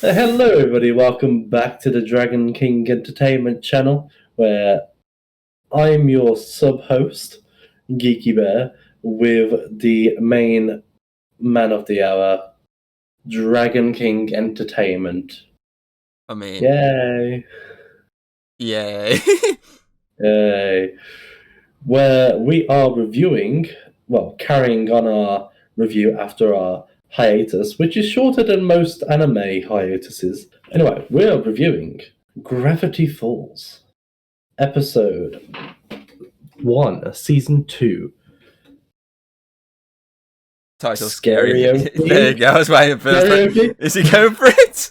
Hello, everybody. Welcome back to the Dragon King Entertainment channel, where I'm your sub-host, Geeky Bear, with the main man of the hour, Dragon King Entertainment. I mean, Yay! yay. Yay! Where we are reviewing, carrying on our review after our hiatus, which is shorter than most anime hiatuses. Anyway, we're reviewing Gravity Falls, episode 1, season 2. Title Scary-oke? There you go. I was waiting for Scary-oke? Is he going for it?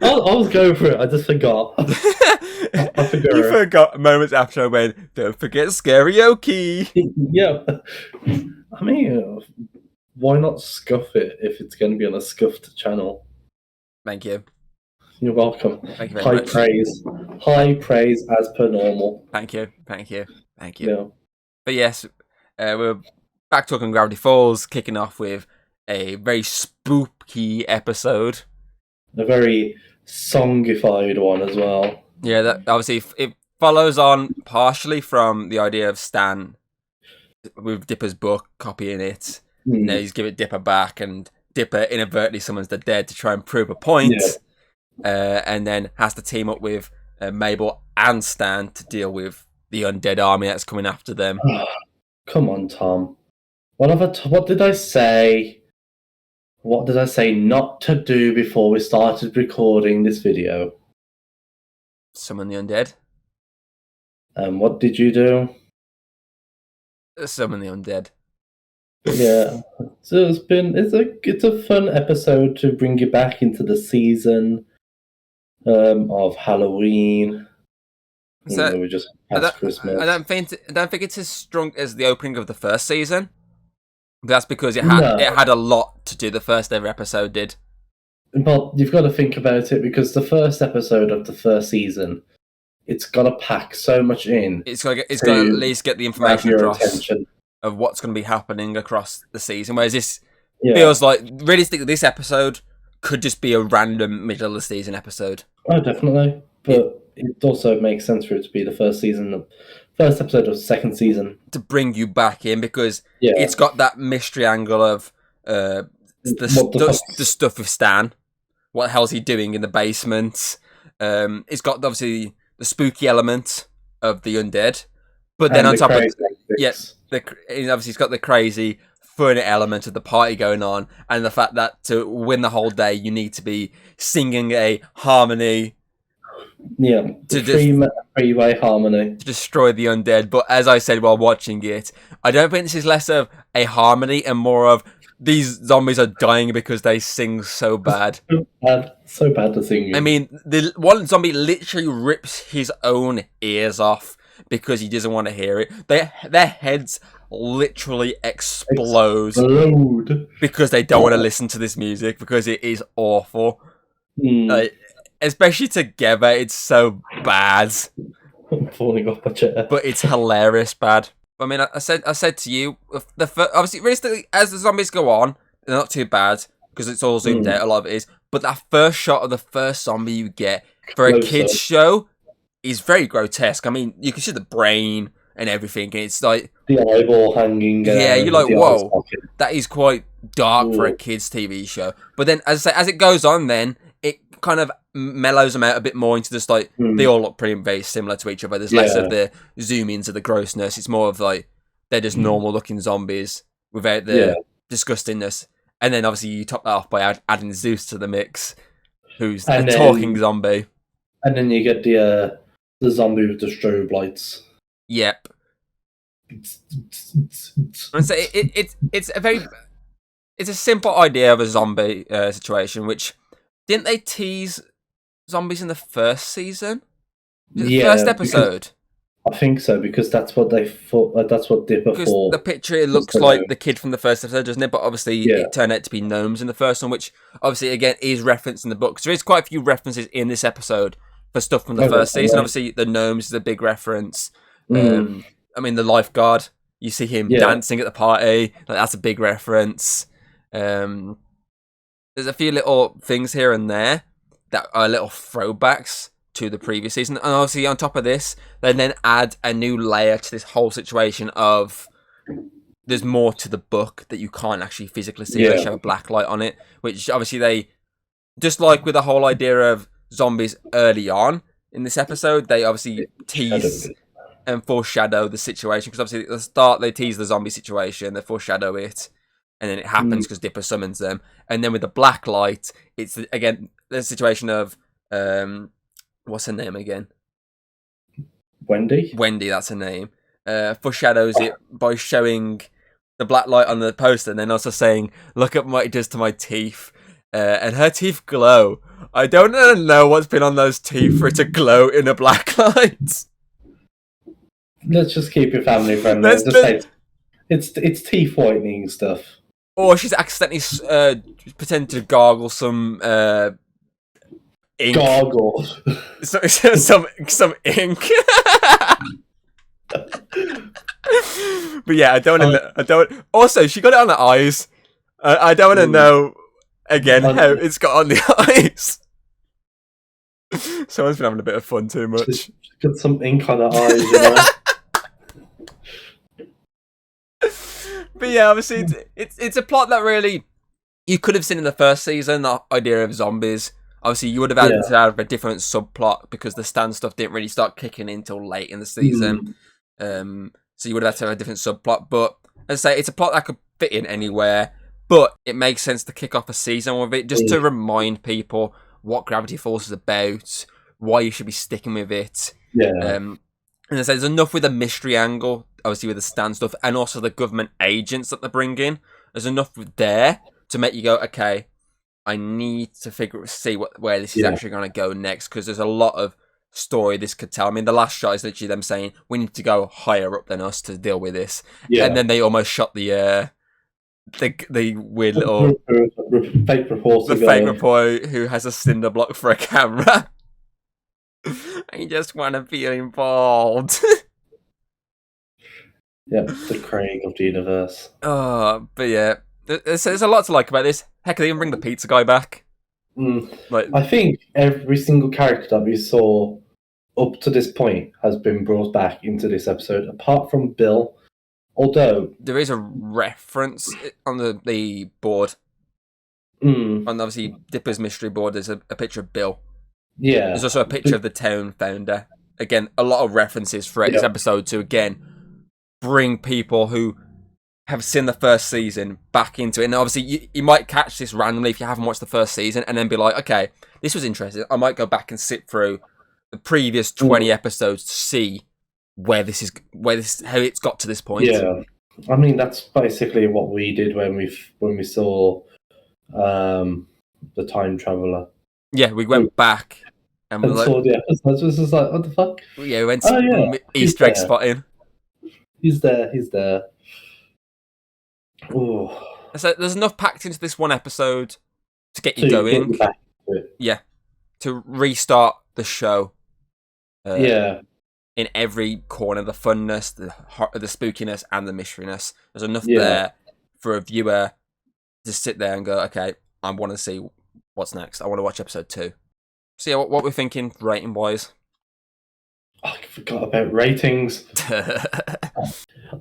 I was going for it. I just forgot. I forgot. You forgot moments after I went, don't forget Scary-oke. Yeah. I mean, why not scuff it if it's going to be on a scuffed channel? Thank you. You're welcome. Thank you very High much. praise. High praise as per normal. Thank you. Yeah. But yes, we're back talking Gravity Falls, kicking off with a very spooky episode. A very songified one as well. Yeah, that obviously it follows on partially from the idea of Stan with Dipper's book, copying it. Now he's giving Dipper back, and Dipper inadvertently summons the dead to try and prove a point. Yeah. And then has to team up with Mabel and Stan to deal with the undead army that's coming after them. Come on, Tom. What did I say? What did I say not to do before we started recording this video? Summon the undead. What did you do? Summon the undead. Yeah. So it's a fun episode to bring you back into the season of Halloween. So, we're just past Christmas. I don't think it's as strong as the opening of the first season. That's because it had a lot to do. The first ever episode did. But you've got to think about it, because the first episode of the first season, it's got to pack so much in. It's got to at least get the information across of what's going to be happening across the season. Whereas this feels like, realistically, this episode could just be a random middle of the season episode. Oh, definitely. But it also makes sense for it to be the first episode of the second season. To bring you back in, because it's got that mystery angle of the stuff with Stan. What the hell's he doing in the basement? It's got obviously the spooky element of the undead, but then on top of obviously it's got the crazy fun element of the party going on, and the fact that to win the whole day you need to be singing a harmony. Yeah, three-way harmony to destroy the undead. But as I said while watching it, I don't think this is less of a harmony and more of these zombies are dying because they sing so bad. So bad to sing. I mean, the one zombie literally rips his own ears off because he doesn't want to hear it. Their heads literally explode because they don't want to listen to this music because it is awful. Especially together, it's so bad. I'm falling off my chair. But it's hilarious bad. I mean, I said to you, obviously, realistically, as the zombies go on, they're not too bad because it's all zoomed out. A lot of it is, but that first shot of the first zombie you get for a kids show is very grotesque. I mean, you can see the brain and everything, and it's like the eyeball hanging. Yeah, you're like, whoa, that is quite dark for a kids' TV show. But then, as I say, as it goes on, then it kind of mellows them out a bit more into just like they all look pretty very similar to each other. There's less of the zoom ins of the grossness. It's more of like they're just normal looking zombies without the disgustingness. And then obviously you top that off by adding Zeus to the mix, who's talking zombie. And then you get the zombie with the strobe lights. Yep. And so it's a simple idea of a zombie situation, which didn't they tease zombies in the first season? The first episode? I think so, because that's what they thought. That's what Dipper thought. The picture, it looks like the kid from the first episode, doesn't it? But obviously it turned out to be gnomes in the first one, which obviously, again, is referenced in the book. So there is quite a few references in this episode for stuff from the first season. Obviously, the gnomes is a big reference. I mean, the lifeguard, you see him dancing at the party. Like, that's a big reference. There's a few little things here and there. that are little throwbacks to the previous season. And obviously on top of this, they then add a new layer to this whole situation of there's more to the book that you can't actually physically see. They show a black light on it, which obviously they, just like with the whole idea of zombies early on in this episode, they obviously tease and foreshadow the situation, because obviously at the start they tease the zombie situation, they foreshadow it, and then it happens because Dipper summons them. And then with the black light, it's again the situation of what's her name again? Wendy, that's her name. Foreshadows it by showing the black light on the poster, and then also saying, "Look at what it does to my teeth." And her teeth glow. I don't know what's been on those teeth for it to glow in a black light. Let's just keep it family friendly. It's teeth whitening stuff. Or she's accidentally pretended to gargle some ink. Gargle. some ink. But yeah, I don't. Also, she got it on the eyes. I don't want to know again how it's got on the eyes. Someone's been having a bit of fun too much. She's got some ink on her eyes, you know. But yeah, obviously it's a plot that really you could have seen in the first season. The idea of zombies. Obviously, you would have had to have a different subplot because the Stan stuff didn't really start kicking in until late in the season. So you would have had to have a different subplot. But as I say, it's a plot that could fit in anywhere. But it makes sense to kick off a season with it, just to remind people what Gravity Falls is about, why you should be sticking with it. Yeah. And as I say, there's enough with the mystery angle, obviously with the Stan stuff, and also the government agents that they bring in. There's enough there to make you go, okay, I need to see where this is actually going to go next, because there's a lot of story this could tell. I mean, the last shot is literally them saying, we need to go higher up than us to deal with this. Yeah. And then they almost shot the weird little fake reporter. The fake reporter who has a cinder block for a camera. I just want to be involved. Yeah, the Craig of the universe. Oh, but yeah, there's a lot to like about this. Heck, they even bring the pizza guy back. I think every single character that we saw up to this point has been brought back into this episode, apart from Bill. Although there is a reference on the board, on obviously Dipper's mystery board, there's a picture of Bill. Yeah. There's also a picture of the town founder. Again, a lot of references throughout this episode to, again, bring people who have seen the first season back into it. And obviously, you might catch this randomly if you haven't watched the first season and then be like, okay, this was interesting. I might go back and sit through the previous 20 episodes to see how it's got to this point. Yeah. I mean, that's basically what we did when we saw the Time Traveller. Yeah, we went back and we saw the episodes. It was just like, what the fuck? Yeah, we went Easter egg spotting. He's there. Ooh. So there's enough packed into this one episode to get you going. Get back to it. Yeah, to restart the show. In every corner, the funness, the spookiness, and the mysteryness. There's enough there for a viewer to sit there and go, okay, I want to see what's next. I want to watch episode 2. So yeah, what we're thinking rating wise. I forgot about ratings.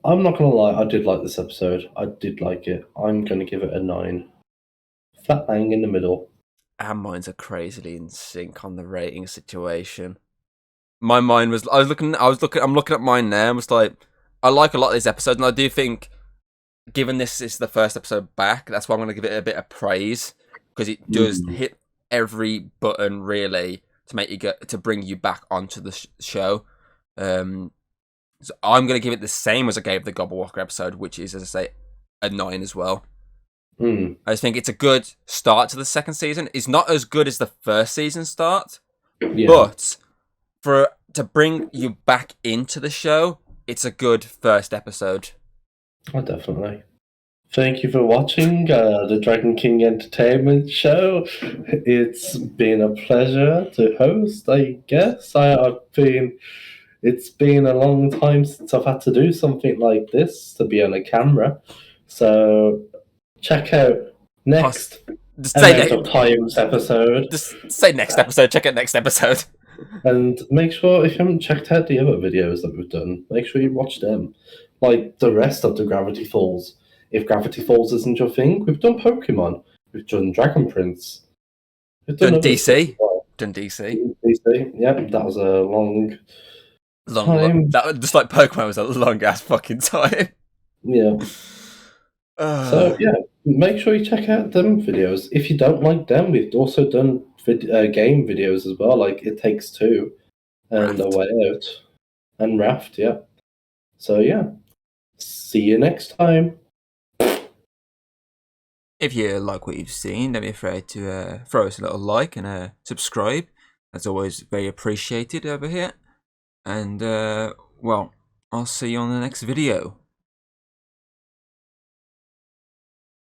I'm not gonna lie, I did like this episode. I did like it. I'm gonna give it a 9. Flat bang in the middle. Our minds are crazily in sync on the rating situation. My mind was. I'm looking at mine now and was like, I like a lot of these episodes, and I do think, given this is the first episode back, that's why I'm going to give it a bit of praise, because it does hit every button really to bring you back onto the show. So I'm going to give it the same as I gave the Gobblewalker episode, which is, as I say, a 9 as well. I just think it's a good start to the second season. It's not as good as the first season start, but to bring you back into the show, it's a good first episode. Oh, definitely. Thank you for watching the Dragon King Entertainment Show. It's been a pleasure to host, I guess. It's been a long time since I've had to do something like this, to be on a camera. So check out next Just say Times episode. Just say next episode. Check out next episode. And make sure, if you haven't checked out the other videos that we've done, make sure you watch them. Like the rest of the Gravity Falls. If Gravity Falls isn't your thing, we've done Pokemon. We've done Dragon Prince. We've done DC. Done DC. DC. Yep, that was a long time. That just like Pokemon was a long ass fucking time. Yeah. So yeah, make sure you check out them videos. If you don't like them, we've also done game videos as well, like It Takes Two and A Way Out and Raft. Yeah. So yeah, see you next time. If you like what you've seen, don't be afraid to throw us a little like and subscribe. That's always very appreciated over here. And well, I'll see you on the next video.